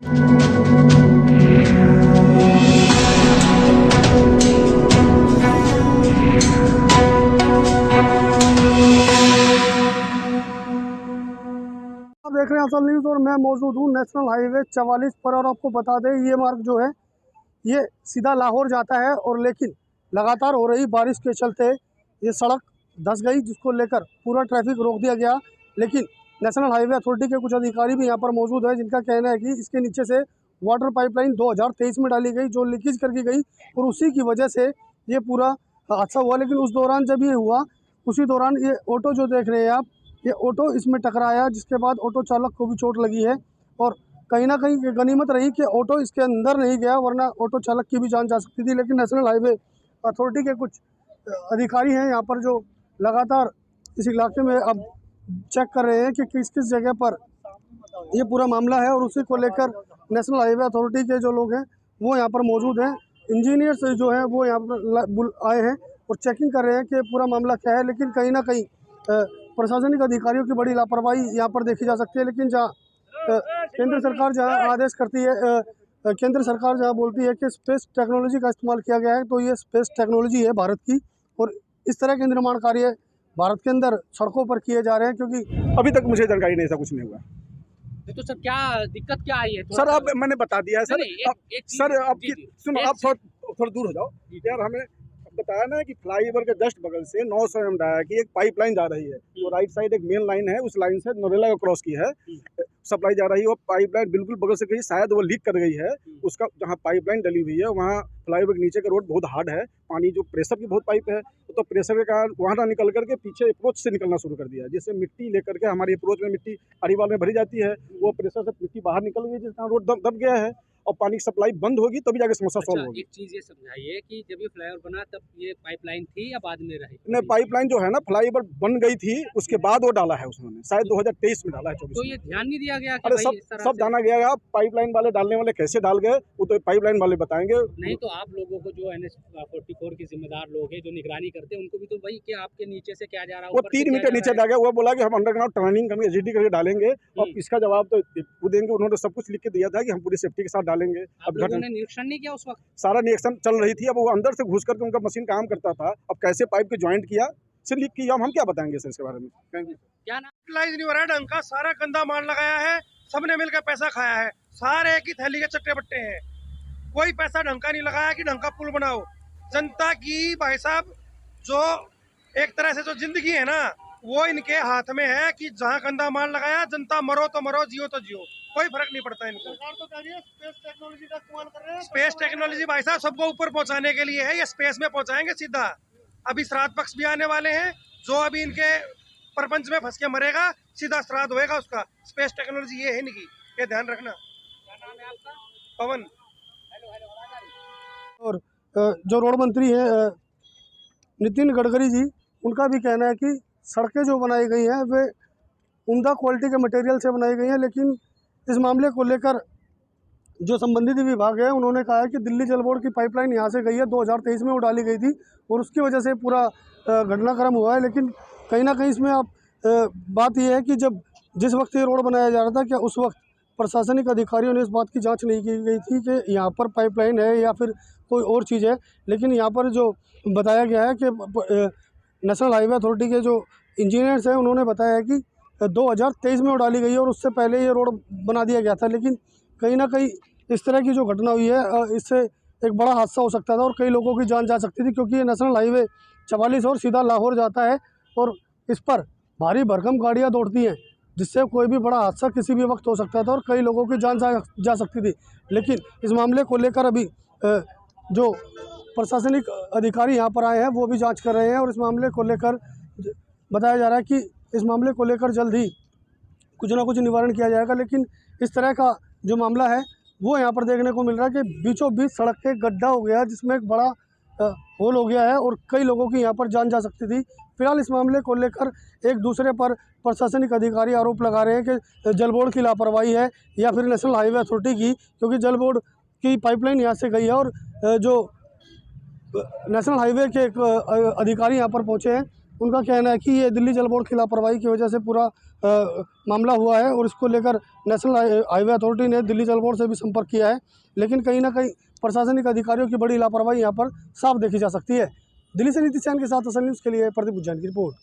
आप देख रहे हैं असल न्यूज़ और मैं मौजूद हूँ नेशनल हाईवे 44 पर। और आपको बता दें ये मार्ग जो है ये सीधा लाहौर जाता है, और लेकिन लगातार हो रही बारिश के चलते ये सड़क धंस गई, जिसको लेकर पूरा ट्रैफिक रोक दिया गया। लेकिन नेशनल हाईवे अथॉरिटी के कुछ अधिकारी भी यहाँ पर मौजूद है, जिनका कहना है कि इसके नीचे से वाटर पाइपलाइन 2023 में डाली गई, जो लीकेज करके गई, और उसी की वजह से ये पूरा हादसा हुआ। लेकिन उस दौरान जब ये हुआ, उसी दौरान ये ऑटो जो देख रहे हैं आप, ये ऑटो इसमें टकराया, जिसके बाद ऑटो चालक को भी चोट लगी है। और कहीं ना कहीं ये गनीमत रही कि ऑटो इसके अंदर नहीं गया, वरना ऑटो चालक की भी जान जा सकती थी। लेकिन नेशनल हाईवे अथॉरिटी के कुछ अधिकारी हैं यहाँ पर जो लगातार इस इलाके में अब चेक कर रहे हैं कि किस किस जगह पर ये पूरा मामला है, और उसी को लेकर नेशनल हाईवे अथॉरिटी के जो लोग हैं वो यहाँ पर मौजूद हैं। इंजीनियर्स जो हैं वो यहाँ पर आए हैं और चेकिंग कर रहे हैं कि पूरा मामला क्या है। लेकिन कहीं ना कहीं प्रशासनिक अधिकारियों की बड़ी लापरवाही यहाँ पर देखी जा सकती है। लेकिन जहाँ केंद्र सरकार जहाँ आदेश करती है, केंद्र सरकार जहाँ बोलती है कि स्पेस टेक्नोलॉजी का इस्तेमाल किया गया है, तो ये स्पेस टेक्नोलॉजी है भारत की, और इस तरह के निर्माण कार्य भारत के अंदर सड़कों पर किए जा रहे हैं। क्योंकि अभी तक मुझे जानकारी नहीं, ऐसा कुछ नहीं हुआ। तो सर क्या दिक्कत क्या आई है? सर अब मैंने बता दिया है सर। सर अब सुनो, आप थोड़ा दूर हो जाओ यार। हमें बताया ना कि फ्लाईओवर के जस्ट बगल से 900 एमडा की एक पाइपलाइन जा रही है, जो राइट साइड एक मेन लाइन है, उस लाइन से नरेला को क्रॉस की है, सप्लाई जा रही है। वो पाइपलाइन बिल्कुल बगल से गई, शायद वो लीक कर गई है। उसका जहाँ पाइपलाइन डली हुई है वहाँ फ्लाईओवर के नीचे का रोड बहुत हार्ड है, पानी जो प्रेशर की बहुत पाइप है, तो प्रेशर के कारण वहाँ ना निकल करके पीछे अप्रोच से निकलना शुरू कर दिया, जिससे मिट्टी लेकर के हमारी अप्रोच में मिट्टी अरीवाल में भरी जाती है। वो प्रेशर से मिट्टी बाहर निकल गई, जिस कारण रोड दब गया है, और पानी की सप्लाई बंद होगी तभी जाके समस्या सॉल्व होगी। एक चीज ये समझाइए कि जब ये फ्लाईओवर बना तब ये पाइपलाइन थी या बाद में रही? नहीं, पाइपलाइन जो है ना फ्लाईओवर बन गई थी, उसके बाद वो डाला है उसने, शायद 2023 में डाला है, 24 तो ये ध्यान नहीं दिया गया कि अरे भाई इस तरह सब से? जाना गया। पाइपलाइन वाले डालने वाले कैसे डाल गए वो तो पाइपलाइन वाले बताएंगे। नहीं तो आप लोगों को जो NH 44 के जिम्मेदार लोग हैं जो निगरानी करते हैं, उनको भी तो भाई कि आपके नीचे से क्या जा रहा है, वो 3 मीटर नीचे डाल गया। वो बोला कि हम अंडरग्राउंड टनलिंग करके एचडी करके डालेंगे, और इसका जवाब तो वो देंगे। उन्होंने सब कुछ लिख के दिया था कि हम पूरी सेफ्टी के साथ डालेंगे। अब उन्होंने निरीक्षण नहीं किया उस वक्त? सारा निरीक्षण चल रही थी, अब वो अंदर से घुस करके उनका मशीन काम करता था, अब कैसे पाइप के ज्वाइंट किया से लीक किया, हम क्या बताएंगे सर इसके बारे में। क्या नाम? नहीं हो रहा है, ढंग का सारा गंदा माल लगाया है, सबने मिलकर पैसा खाया है, सारे एक ही थैली के चट्टे बट्टे हैं। कोई पैसा ढंग का नहीं लगाया कि ढंग का पुल बनाओ। जनता की भाई साहब जो एक तरह से जो जिंदगी है ना, वो इनके हाथ में है कि जहाँ गंदा माल लगाया, जनता मरो तो मरो, जियो तो जियो, कोई फर्क नहीं पड़ता इनको। सरकार तो कह रही है स्पेस टेक्नोलॉजी का इस्तेमाल कर रहे हैं। स्पेस टेक्नोलॉजी भाई साहब सबको ऊपर पहुंचाने के लिए है, ये स्पेस में पहुंचाएंगे सीधा। अभी श्राद्ध पक्ष भी आने वाले हैं, जो अभी इनके प्रपंच में फंस के मरेगा सीधा श्राद्ध होएगा उसका। स्पेस टेक्नोलॉजी ये है इनकी, ये ध्यान रखना। क्या नाम है आपका? पवन। और जो रोड मंत्री हैं नितिन गडकरी जी, उनका भी कहना है कि सड़कें जो बनाई गई हैं वे उम्दा क्वालिटी के मटेरियल से बनाई गई हैं। लेकिन इस मामले को लेकर जो संबंधित विभाग है उन्होंने कहा है कि दिल्ली जल बोर्ड की पाइपलाइन यहाँ से गई है, 2023 में वो डाली गई थी, और उसकी वजह से पूरा घटनाक्रम हुआ है। लेकिन कहीं ना कहीं इसमें आप बात यह है कि जिस वक्त ये रोड बनाया जा रहा था, क्या उस वक्त प्रशासनिक अधिकारियों ने इस बात की जांच नहीं की गई थी कि यहाँ पर पाइपलाइन है या फिर कोई और चीज़ है? लेकिन यहाँ पर जो बताया गया है कि नेशनल हाईवे अथॉरिटी के जो इंजीनियर्स हैं उन्होंने बताया है कि 2023 में वो डाली गई है, और उससे पहले ये रोड बना दिया गया था। लेकिन कहीं ना कहीं इस तरह की जो घटना हुई है, इससे एक बड़ा हादसा हो सकता था और कई लोगों की जान जा सकती थी, क्योंकि ये नेशनल हाईवे 44 और सीधा लाहौर जाता है, और इस पर भारी भरकम गाड़ियाँ दौड़ती हैं, जिससे कोई भी बड़ा हादसा किसी भी वक्त हो सकता था और कई लोगों की जान जा सकती थी। लेकिन इस मामले को लेकर अभी जो प्रशासनिक अधिकारी यहाँ पर आए हैं वो भी जांच कर रहे हैं, और इस मामले को लेकर बताया जा रहा है कि इस मामले को लेकर जल्द ही कुछ ना कुछ निवारण किया जाएगा। लेकिन इस तरह का जो मामला है वो यहाँ पर देखने को मिल रहा है कि बीचों बीच सड़क के गड्ढा हो गया, जिसमें एक बड़ा होल हो गया है और कई लोगों की यहाँ पर जान जा सकती थी। फिलहाल इस मामले को लेकर एक दूसरे पर प्रशासनिक अधिकारी आरोप लगा रहे हैं कि जल बोर्ड की लापरवाही है या फिर नेशनल हाईवे अथॉरिटी की, क्योंकि जल बोर्ड की पाइपलाइन यहाँ से गई है और जो नेशनल हाईवे के एक अधिकारी यहाँ पर पहुँचे हैं उनका कहना है कि ये दिल्ली जल बोर्ड की लापरवाही की वजह से पूरा मामला हुआ है और इसको लेकर नेशनल हाईवे अथॉरिटी ने दिल्ली जल बोर्ड से भी संपर्क किया है, लेकिन कहीं ना कहीं प्रशासनिक अधिकारियों की बड़ी लापरवाही यहाँ पर साफ देखी जा सकती है। दिल्ली से नीतीश चैन के साथ असल न्यूज़ के लिए प्रदीप उज्जैन की रिपोर्ट।